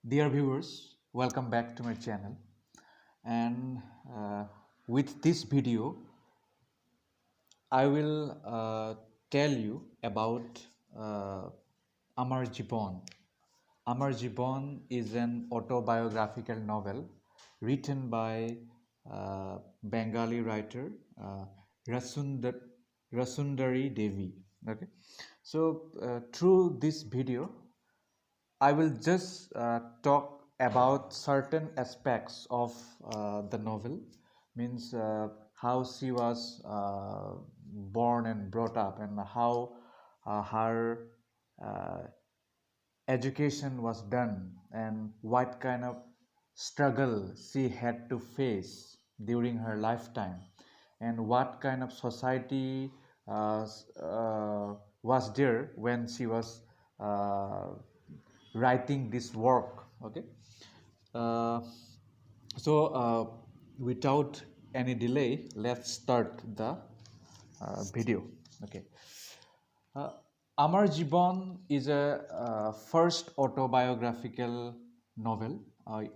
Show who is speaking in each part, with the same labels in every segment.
Speaker 1: Dear viewers, welcome back to my channel. And with this video, I will tell you about Amar Jibon. Amar Jibon is an autobiographical novel written by Bengali writer uh, Rassundar Rassundari Devi. Okay, so through this video, I will just talk about certain aspects of the novel, means how she was born and brought up, and how her uh, education was done, and what kind of struggle she had to face during her lifetime, and what kind of society was there when she was uh, writing this work. Okay, uh, so without any delay, let's start the video. Okay, uh, Amar Jibon is a first autobiographical novel,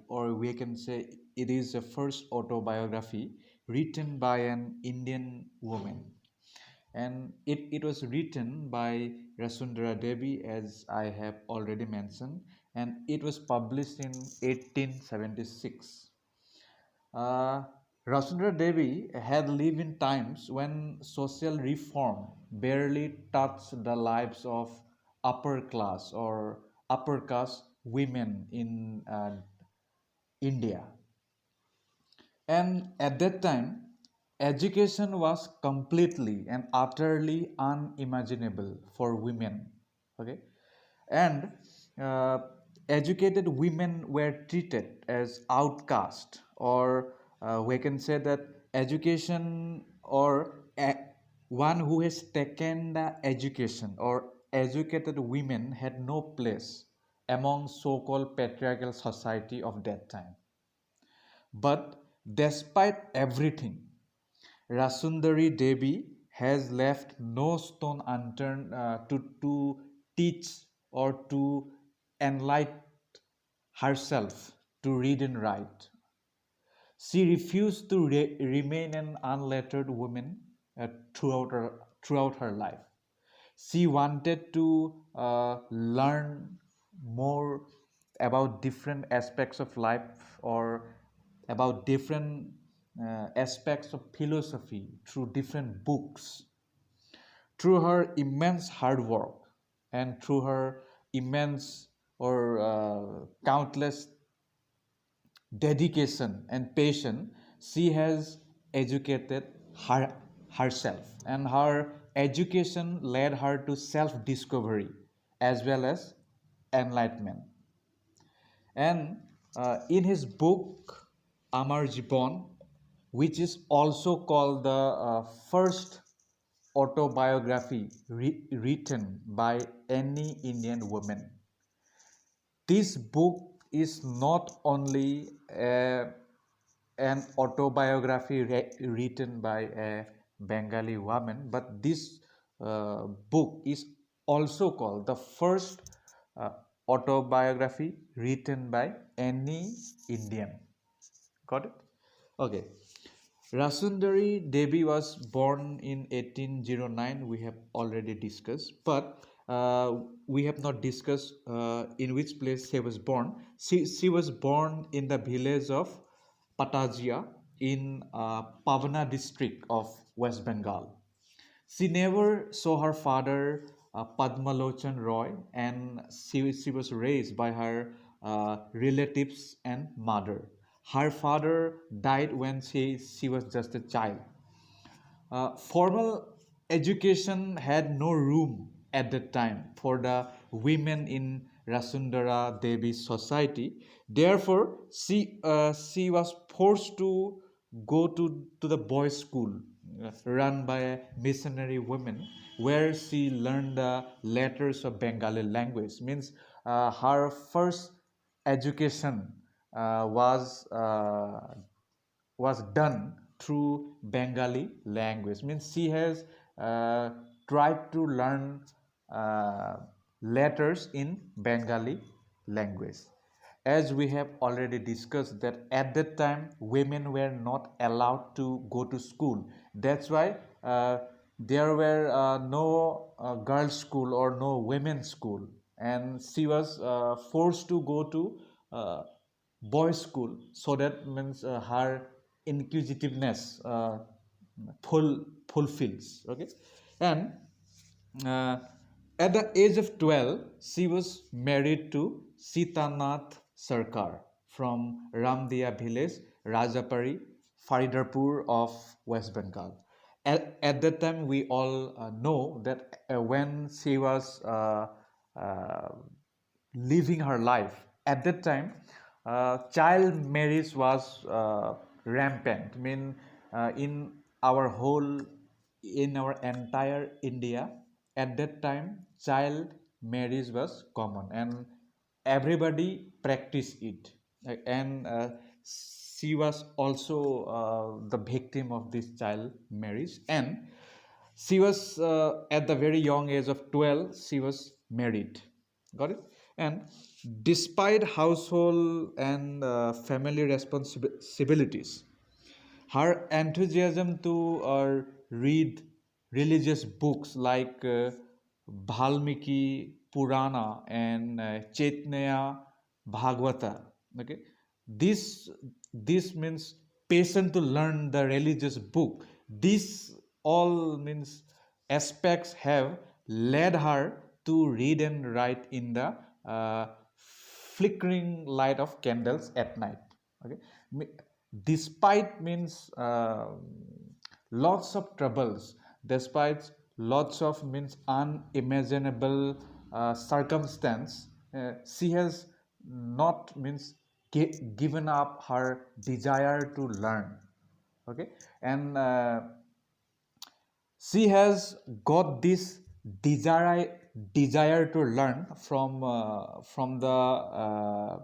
Speaker 1: or we can say it is a first autobiography written by an Indian woman. And it was written by Rassundari Devi, as I have already mentioned, and it was published in 1876. Uh, Rassundari Devi had lived in times when social reform barely touched the lives of upper class or upper caste women in India. And at that time, education was completely and utterly unimaginable for women. Okay, and uh, educated women were treated as outcast, or we can say that education or one who has taken the education or educated women had no place among so-called patriarchal society of that time. But despite everything, Rassundari Devi has left no stone unturned to teach or to enlighten herself to read and write. She refused to remain an unlettered woman throughout her life. She wanted to learn more about different aspects of life, or about different aspects of philosophy through different books. Through her immense hard work and through her immense or countless dedication and patience, she has educated herself, and her education led her to self discovery as well as enlightenment. And in his book Amar Jibon, which is also called the first autobiography written by any Indian woman, this book is not only an autobiography written by a Bengali woman, but this book is also called the first uh, autobiography written by any Indian. Got it? Okay. Rassundari Devi was born in 1809. We have already discussed, but we have not discussed in which place she was born. She was born in the village of Patajia in Pavana district of West Bengal. She never saw her father, Padmalochan Roy, and she was raised by her relatives and mother. Her father died when she was just a child. Formal education had no room at that time for the women in Rasundara Devi's society. Therefore, she was forced to go to the boys' school run by a missionary woman, where she learned the letters of Bengali language. Means her first education was done through Bengali language. Means she has uh, tried to learn uh, letters in Bengali language. as we have already discussed that at that time women were not allowed to go to school. That's why there were no girls school or no women's school, and she was forced to go to uh, boys school, so that means her inquisitiveness fulfills. Okay. And uh, at the age of 12, she was married to Sitanath Sarkar from Ramdia village, Rajapari, Faridarpur of West Bengal. At that time, we all know that when she was uh, living her life, at that time, child marriage was rampant. I mean, in our whole, in our entire India, at that time, child marriage was common, and everybody practiced it. And she was also the victim of this child marriage, and she was at the very young age of 12, she was married. Got it? And despite household and family responsibilities, her enthusiasm to read religious books like Valmiki Purana and Chaitanya Bhagavata. Okay, this this means passion to learn the religious book. This all means aspects have led her to read and write in the flickering light of candles at night. Okay, despite means lots of troubles, despite lots of means unimaginable circumstance, she has not means given up her desire to learn. Okay. And she has got this desire to learn from the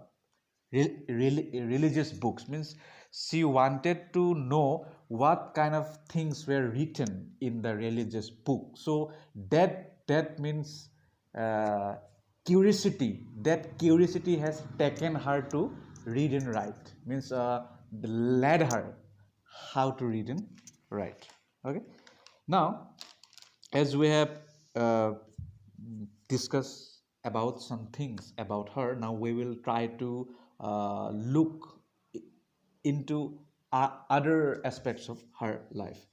Speaker 1: religious books. Means she wanted to know what kind of things were written in the religious book. So that means uh, curiosity has taken her to read and write. Means led her how to read and write. Okay. Now, as we have uh, discussed about some things about her, now we will try to look into other aspects of her life.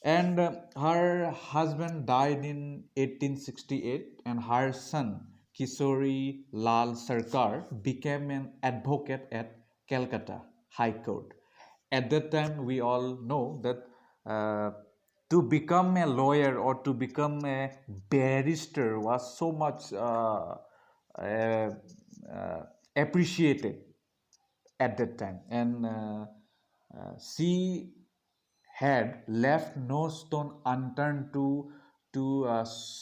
Speaker 1: And her husband died in 1868, and her son, Kishori Lal Sarkar, became an advocate at Calcutta High Court. At that time, we all know that to become a lawyer or to become a barrister was so much uh, appreciated at that time. And she had left no stone unturned to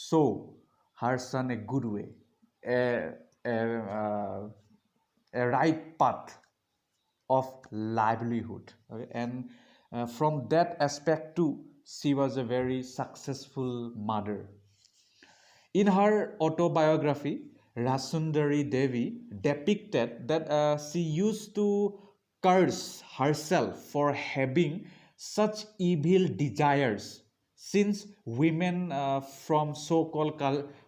Speaker 1: show her son a good way, a, a right path of livelihood. Okay? And from that aspect too, she was a very successful mother. In her autobiography, Rassundari Devi depicted that she used to curse herself for having such evil desires, since women from so-called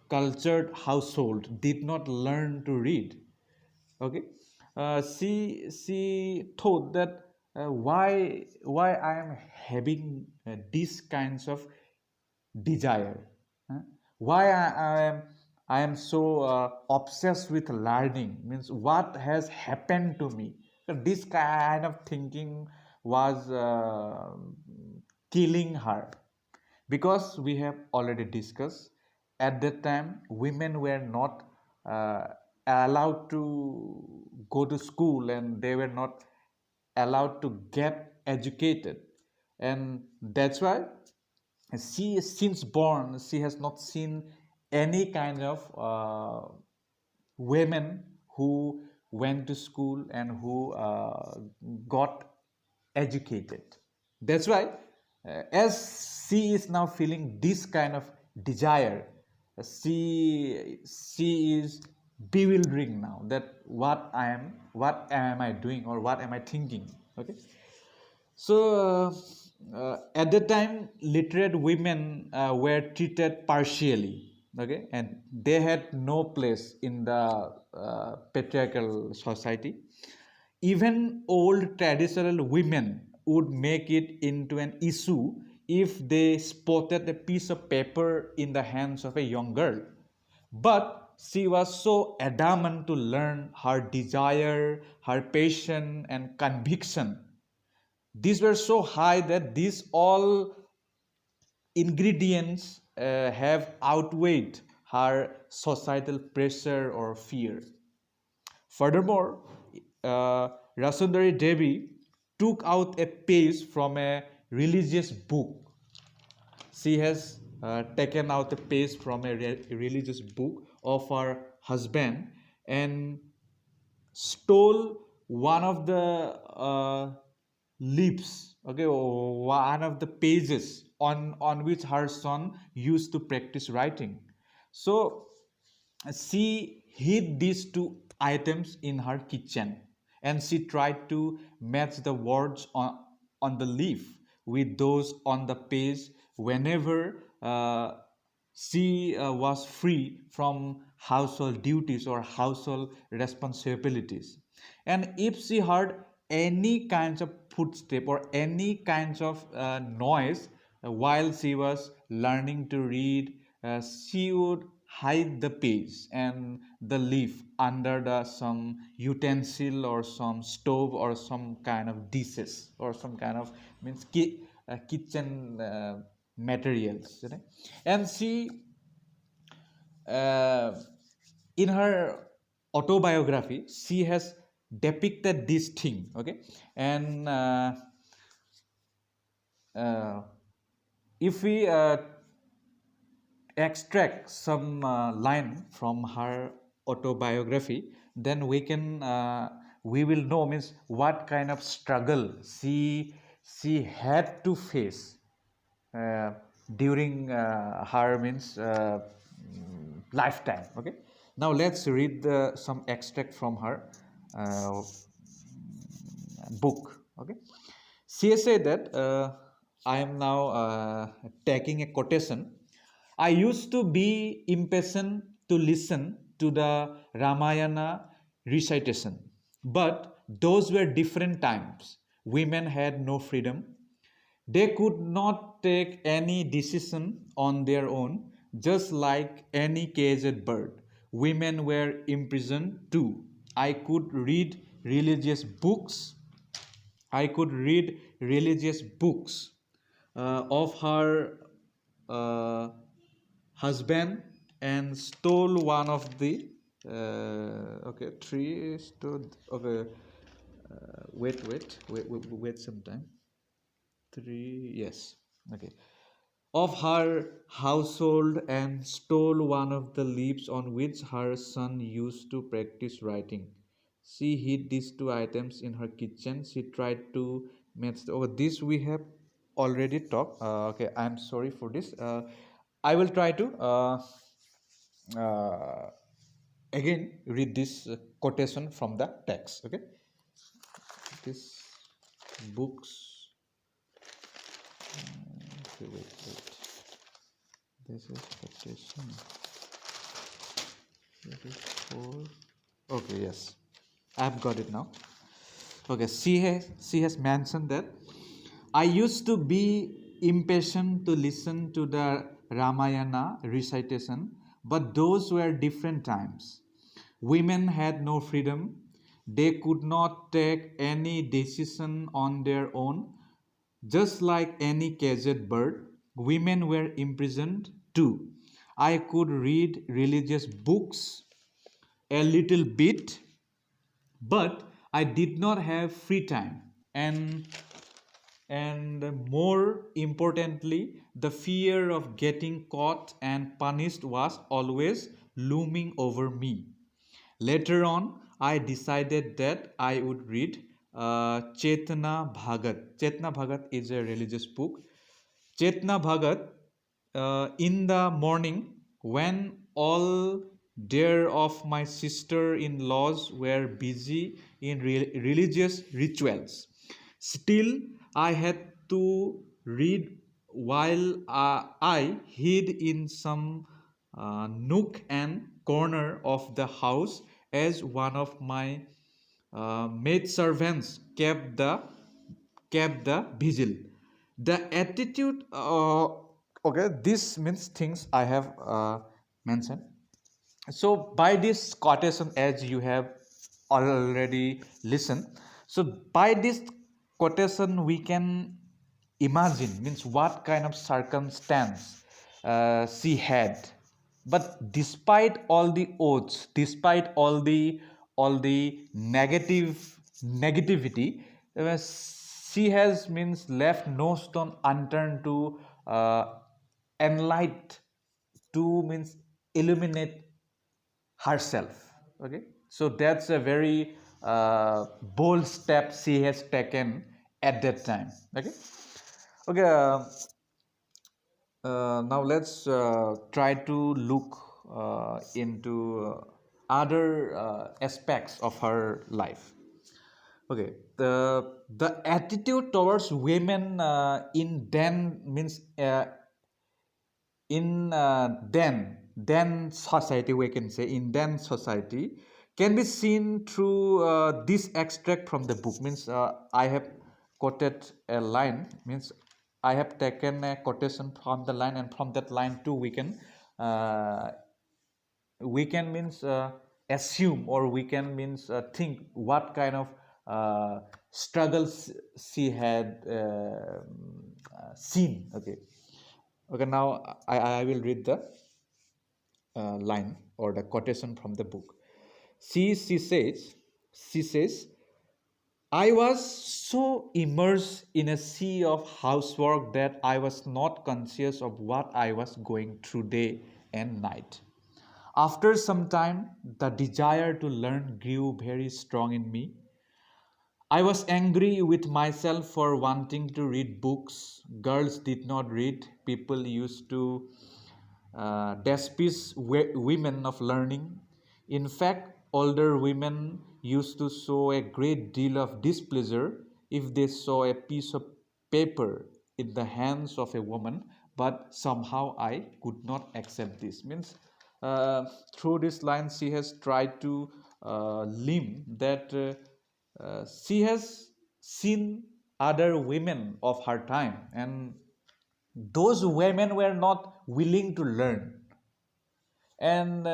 Speaker 1: cultured household did not learn to read. Okay. She thought that why I am having these kinds of desire. Huh? Why I am so obsessed with learning, means what has happened to me. So this kind of thinking was killing her, because we have already discussed at that time women were not uh, allowed to go to school, and they were not allowed to get educated. And that's why she, since born, she has not seen any kind of women who went to school and who got educated. That's why, as she is now feeling this kind of desire, she is bewildering now, that what am I doing, or what am I thinking? Okay. So at the time, literate women were treated partially, okay, and they had no place in the patriarchal society. Even old traditional women would make it into an issue if they spotted a piece of paper in the hands of a young girl. But she was so adamant to learn. Her desire, her passion, and conviction, these were so high that these all ingredients have outweighed her societal pressure or fear. Furthermore, Rassundari Devi took out a page from a religious book. She has taken out a page from a religious book of her husband and stole one of the leaves, okay, or one of the pages on which her son used to practice writing. So she hid these two items in her kitchen, and she tried to match the words on the leaf with those on the page whenever she was free from household duties or household responsibilities. And if she heard any kinds of footstep or any kinds of noise while she was learning to read, she would hide the page and the leaf under some utensil or some stove or some kind of dishes or some kind of means kitchen materials, you know? And she uh, in her autobiography she has depicted this thing, okay. And uh, if we extract some line from her autobiography, then we will know means what kind of struggle she had to face uh, during her means lifetime. Okay, now let's read some extract from her uh, book. Okay, she said that I am now taking a quotation. I used to be impatient to listen to the Ramayana recitation, but those were different times. Women had no freedom. They could not take any decision on their own, just like any caged bird. Women were imprisoned too. I could read religious books. I could read religious books of her husband and stole one of the okay, three stood okay, wait some time. Three, yes, okay, of her household and stole one of the leaves on which her son used to practice writing. She hid these two items in her kitchen. She tried to match over this we have already talked. Okay, I'm sorry for this. I will try to uh, again read this quotation from the text. Okay, this books. Okay, wait. This is quotation. 34. Okay, yes, I've got it now. Okay, she has mentioned that I used to be impatient to listen to the Ramayana recitation, but those were different times. Women had no freedom. They could not take any decision on their own. Just like any caged bird, women were imprisoned too. I could read religious books a little bit, but I did not have free time. And more importantly, the fear of getting caught and punished was always looming over me. Later on, I decided that I would read Chetna Bhagat. Chetna Bhagat is a religious book. Chetna Bhagat in the morning when all thereof my sister-in-laws were busy in religious rituals. Still, I had to read while I hid in some nook and corner of the house as one of my maid servants kept the vigil. The attitude, okay, this means things I have mentioned. So by this quotation, as you have already listened, so by this quotation we can imagine means what kind of circumstance she had. But despite all the odds, despite all the negativity, she has means left no stone unturned to enlight, to means illuminate herself. Okay, so that's a very bold step she has taken at that time. Okay, okay. Now let's try to look into other aspects of her life. Okay, the attitude towards women in then means in then society, we can say in then society, can be seen through this extract from the book. Means I have quoted a line, means I have taken a quotation from the line, and from that line too uh, we can means assume, or we can means think what kind of struggles she had seen. Okay, okay, now I will read the line or the quotation from the book. She says, I was so immersed in a sea of housework that I was not conscious of what I was going through day and night. After some time, the desire to learn grew very strong in me. I was angry with myself for wanting to read books. Girls did not read. People used to despise women of learning. In fact, older women used to show a great deal of displeasure if they saw a piece of paper in the hands of a woman, but somehow I could not accept this. Means through this line, she has tried to limn that she has seen other women of her time, and those women were not willing to learn, and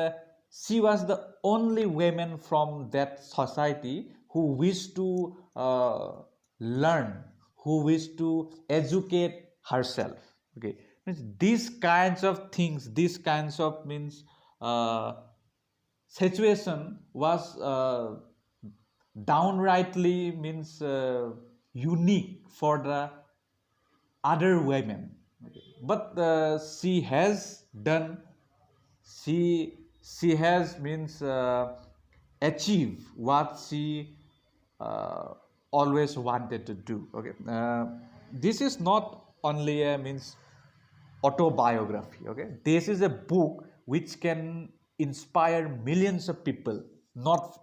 Speaker 1: she was the only woman from that society who wished to learn, who wished to educate herself. Okay, means these kinds of things, these kinds of means situation was downrightly means unique for the other women. Okay. But she has done, she she has means achieve what she uh, always wanted to do. Okay, this is not only a means autobiography. Okay, this is a book which can inspire millions of people, not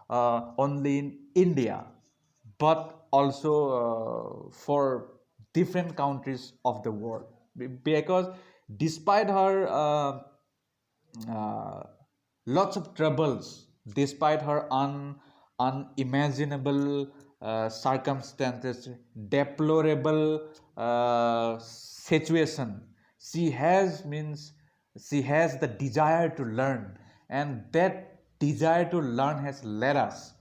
Speaker 1: only in India, but also for different countries of the world. Because despite her uh, lots of troubles, despite her unimaginable circumstances, deplorable situation, she has means she has the desire to learn, and that desire to learn has led us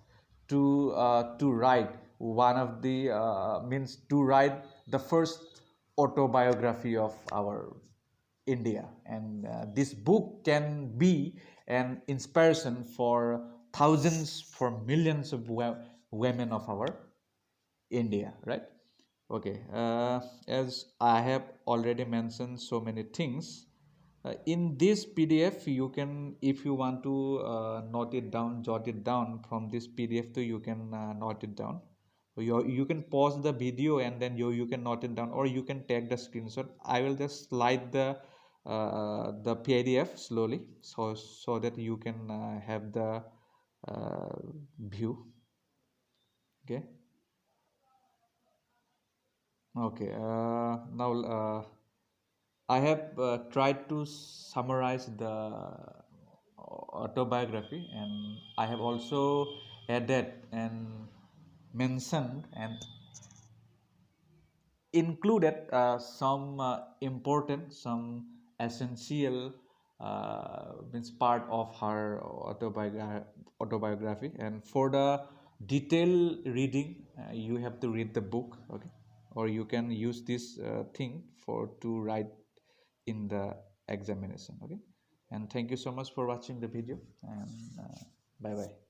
Speaker 1: to write one of the means to write the first autobiography of our India. And this book can be an inspiration for thousands, for millions of women of our India, right? Okay, as I have already mentioned so many things, in this PDF, you can, if you want to note it down, jot it down from this PDF, too, you can note it down. You can pause the video and then you can note it down, or you can take the screenshot. I will just slide the the PDF slowly, so that you can have the uh, view. Okay. Okay. Now I have tried to summarize the autobiography, and I have also added and mentioned and included some important, some essential means part of her autobiography. And for the detailed reading, you have to read the book, okay? Or you can use this thing for to write in the examination, okay? And thank you so much for watching the video, and bye bye.